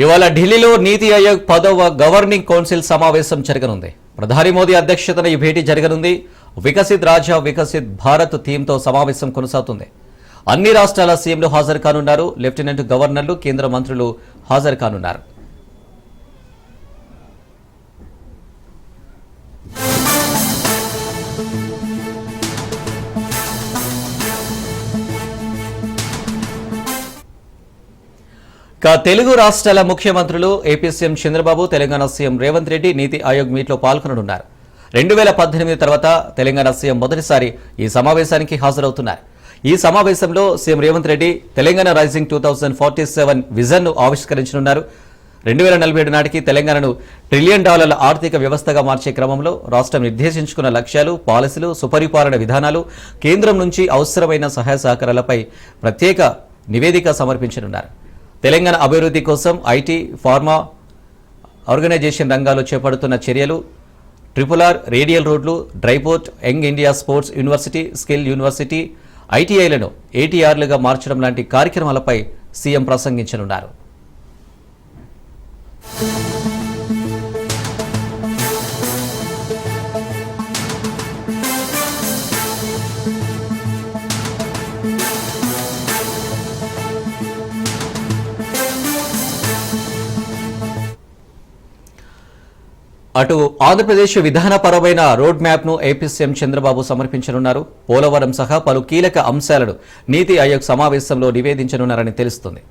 ఇవాళ ఢిల్లీలో నీతి ఆయోగ్ 10వ గవర్నింగ్ కౌన్సిల్ సమావేశం జరగనుంది. ప్రధాని మోదీ అధ్యక్షతన ఈ భేటీ జరగనుంది. వికసిత్ రాజా వికసిత్ భారత్ థీమ్తో సమావేశం కొనసాగుతుంది. అన్ని రాష్ట్రాల సీఎంలు హాజరు కానున్నారు. లెఫ్టినెంట్ గవర్నర్లు, కేంద్ర మంత్రులు హాజరు కానున్నారు. తెలుగు రాష్ట్రాల ముఖ్యమంత్రులు AP CM Chandrababu, Telangana CM Revanth Reddy నీతి ఆయోగ్ మీట్లో పాల్గొననున్నారు. 2018 తర్వాత తెలంగాణ సీఎం మొదటిసారి ఈ సమావేశానికి హాజరవుతున్నారు. ఈ సమావేశంలో సీఎం రేవంత్ రెడ్డి తెలంగాణ రైజింగ్ 2047 విజన్ను ఆవిష్కరించనున్నారు. 2047 నాటికి తెలంగాణను $1 ట్రిలియన్ ఆర్థిక వ్యవస్థగా మార్చే క్రమంలో రాష్ట్రం నిర్దేశించుకున్న లక్ష్యాలు, పాలసీలు, సుపరిపాలన విధానాలు, కేంద్రం నుంచి అవసరమైన సహాయ సహకారాలపై ప్రత్యేక నివేదిక సమర్పించనున్నారు. తెలంగాణ అభివృద్ధి కోసం ఐటీ, ఫార్మా, ఆర్గనైజేషన్ రంగాల్లో చేపడుతున్న చర్యలు, RRR, రేడియల్ రోడ్లు, dry port, young India sports university, skill university, ఐటీఐలను ఏటీఆర్లుగా మార్చడం లాంటి కార్యక్రమాలపై సీఎం ప్రసంగించనున్నారు. అటు ఆంధ్రప్రదేశ్ విధానపరమైన రోడ్ మ్యాప్ను ఏపీ సీఎం చంద్రబాబు సమర్పించనున్నారు. పోలవరం సహా పలు కీలక అంశాలను నీతి ఆయోగ్ సమావేశంలో నివేదించనున్నారని తెలుస్తుంది.